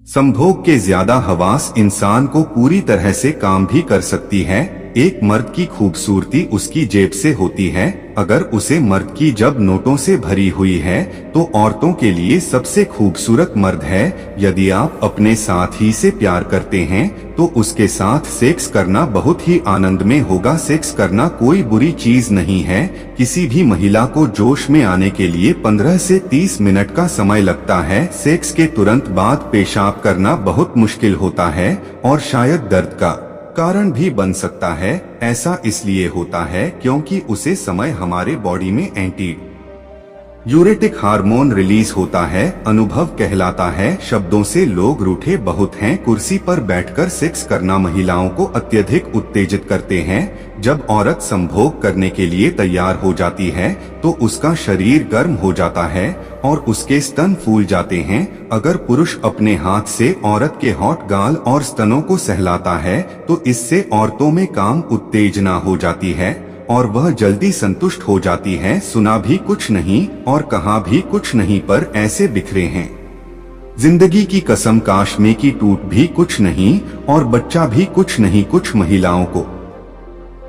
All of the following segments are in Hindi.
संभोग के ज्यादा हवास इंसान को पूरी तरह से काम भी कर सकती है। एक मर्द की खूबसूरती उसकी जेब से होती है। अगर उसे मर्द की जब नोटों से भरी हुई है तो औरतों के लिए सबसे खूबसूरत मर्द है। यदि आप अपने साथी से प्यार करते हैं तो उसके साथ सेक्स करना बहुत ही आनंदमय होगा। सेक्स करना कोई बुरी चीज नहीं है। किसी भी महिला को जोश में आने के लिए 15 से 30 मिनट का समय लगता है। सेक्स के तुरंत बाद पेशाब करना बहुत मुश्किल होता है और शायद दर्द का कारण भी बन सकता है। ऐसा इसलिए होता है क्योंकि उसे समय हमारे बॉडी में एंटी यूरेटिक हार्मोन रिलीज होता है। अनुभव कहलाता है। शब्दों से लोग रूठे बहुत हैं। कुर्सी पर बैठकर सेक्स करना महिलाओं को अत्यधिक उत्तेजित करते हैं। जब औरत संभोग करने के लिए तैयार हो जाती है तो उसका शरीर गर्म हो जाता है और उसके स्तन फूल जाते हैं। अगर पुरुष अपने हाथ से औरत के हॉट गाल और स्तनों को सहलाता है तो इससे औरतों में काम उत्तेजना हो जाती है और वह जल्दी संतुष्ट हो जाती है। सुना भी कुछ नहीं और कहा भी कुछ नहीं, पर ऐसे बिखरे हैं जिंदगी की कसम। काश में की टूट भी कुछ नहीं और बच्चा भी कुछ नहीं। कुछ महिलाओं को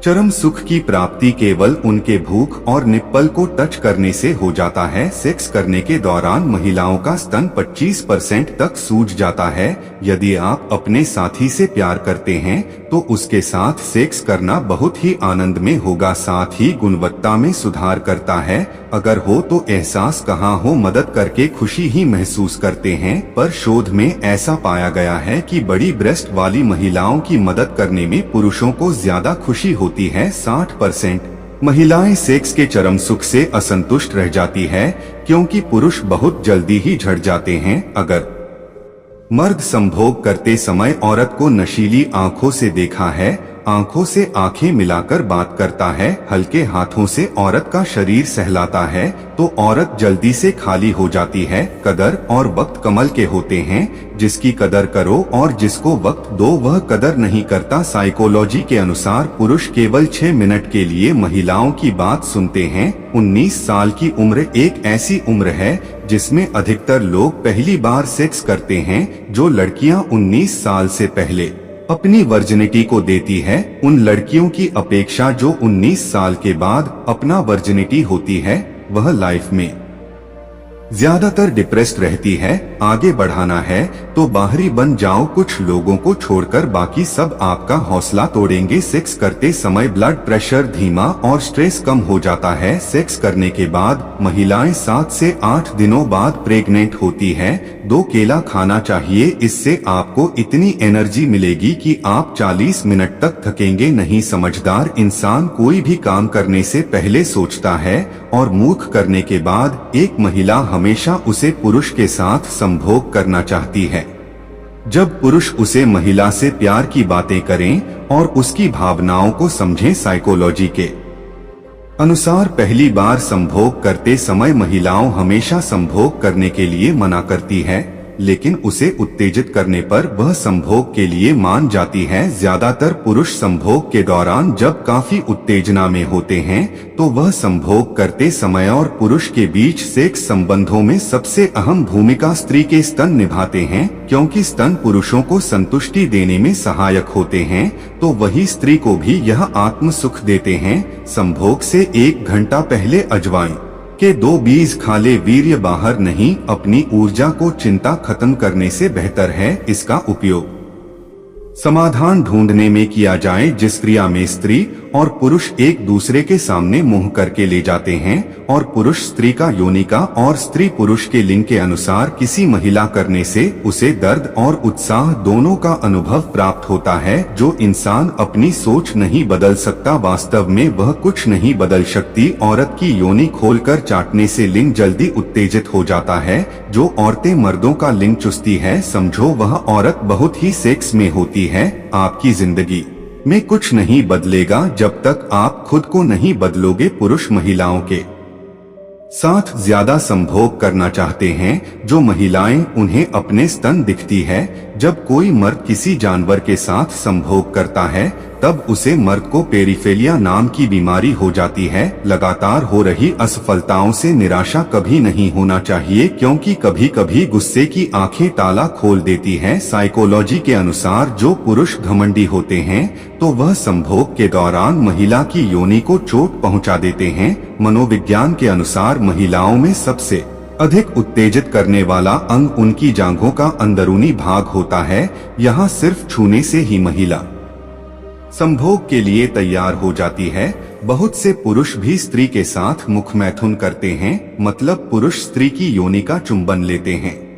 चरम सुख की प्राप्ति केवल उनके भूख और निप्पल को टच करने से हो जाता है। सेक्स करने के दौरान महिलाओं का स्तन 25% तक सूज जाता है। यदि आप अपने साथी से प्यार करते हैं तो उसके साथ सेक्स करना बहुत ही आनंदमय होगा, साथ ही गुणवत्ता में सुधार करता है। अगर हो तो एहसास कहाँ हो, मदद करके खुशी ही महसूस करते हैं। पर शोध में ऐसा पाया गया है कि बड़ी ब्रेस्ट वाली महिलाओं की मदद करने में पुरुषों को ज्यादा खुशी होती है। 60% महिलाएं सेक्स के चरम सुख से असंतुष्ट रह जाती है क्योंकि पुरुष बहुत जल्दी ही झड़ जाते हैं। अगर मर्द संभोग करते समय औरत को नशीली आंखों से देखा है, आंखों से आंखें मिलाकर बात करता है, हल्के हाथों से औरत का शरीर सहलाता है तो औरत जल्दी से खाली हो जाती है। कदर और वक्त कमल के होते हैं। जिसकी कदर करो और जिसको वक्त दो वह कदर नहीं करता। साइकोलॉजी के अनुसार पुरुष केवल 6 मिनट के लिए महिलाओं की बात सुनते हैं। 19 साल की उम्र एक ऐसी उम्र है जिसमें अधिकतर लोग पहली बार सेक्स करते हैं। जो लड़कियां 19 साल से पहले अपनी वर्जिनिटी को देती है उन लड़कियों की अपेक्षा जो 19 साल के बाद अपना वर्जिनिटी होती है वह लाइफ में ज्यादातर डिप्रेस्ड रहती है। आगे बढ़ाना है तो बाहरी बन जाओ। कुछ लोगों को छोड़कर बाकी सब आपका हौसला तोड़ेंगे। सेक्स करते समय ब्लड प्रेशर धीमा और स्ट्रेस कम हो जाता है। सेक्स करने के बाद महिलाएं 7 से 8 दिनों बाद प्रेग्नेंट होती है। 2 केला खाना चाहिए, इससे आपको इतनी एनर्जी मिलेगी कि आप 40 मिनट तक थकेंगे नहीं। समझदार इंसान कोई भी काम करने से पहले सोचता है और मूर्ख करने के बाद। एक महिला हमेशा उसे पुरुष के साथ संभोग करना चाहती है। जब पुरुष उसे महिला से प्यार की बातें करें और उसकी भावनाओं को समझें। साइकोलॉजी के अनुसार पहली बार संभोग करते समय महिलाओं हमेशा संभोग करने के लिए मना करती है, लेकिन उसे उत्तेजित करने पर वह संभोग के लिए मान जाती है। ज्यादातर पुरुष संभोग के दौरान जब काफी उत्तेजना में होते हैं तो वह संभोग करते समय और पुरुष के बीच सेक्स संबंधों में सबसे अहम भूमिका स्त्री के स्तन निभाते हैं। क्योंकि स्तन पुरुषों को संतुष्टि देने में सहायक होते हैं तो वही स्त्री को भी यह आत्म सुख देते हैं। संभोग से 1 घंटा पहले अजवाइन के 2 बीज खा ले। वीर्य बाहर नहीं, अपनी ऊर्जा को चिंता खत्म करने से बेहतर है। इसका उपयोग समाधान ढूंढने में किया जाए। जिस क्रिया में स्त्री और पुरुष एक दूसरे के सामने मुंह करके ले जाते हैं और पुरुष स्त्री का योनि का और स्त्री पुरुष के लिंग के अनुसार किसी महिला करने से उसे दर्द और उत्साह दोनों का अनुभव प्राप्त होता है। जो इंसान अपनी सोच नहीं बदल सकता वास्तव में वह कुछ नहीं बदल सकती। औरत की योनि खोलकर चाटने से लिंग जल्दी उत्तेजित हो जाता है। जो औरतें मर्दों का लिंग चुसती है समझो वह औरत बहुत ही सेक्स में होती है। आपकी जिंदगी में कुछ नहीं बदलेगा जब तक आप खुद को नहीं बदलोगे। पुरुष महिलाओं के साथ ज्यादा संभोग करना चाहते हैं। जो महिलाएं उन्हें अपने स्तन दिखती है जब कोई मर्द किसी जानवर के साथ संभोग करता है तब उसे मर्द को पेरिफेलिया नाम की बीमारी हो जाती है। लगातार हो रही असफलताओं से निराशा कभी नहीं होना चाहिए, क्योंकि कभी कभी गुस्से की आंखें ताला खोल देती हैं। साइकोलॉजी के अनुसार जो पुरुष घमंडी होते हैं तो वह संभोग के दौरान महिला की योनि को चोट पहुंचा देते हैं। मनोविज्ञान के अनुसार महिलाओं में सबसे अधिक उत्तेजित करने वाला अंग उनकी जांघों का अंदरूनी भाग होता है। यहाँ सिर्फ छूने से ही महिला संभोग के लिए तैयार हो जाती है। बहुत से पुरुष भी स्त्री के साथ मुखमैथुन करते हैं, मतलब पुरुष स्त्री की योनि का चुंबन लेते हैं।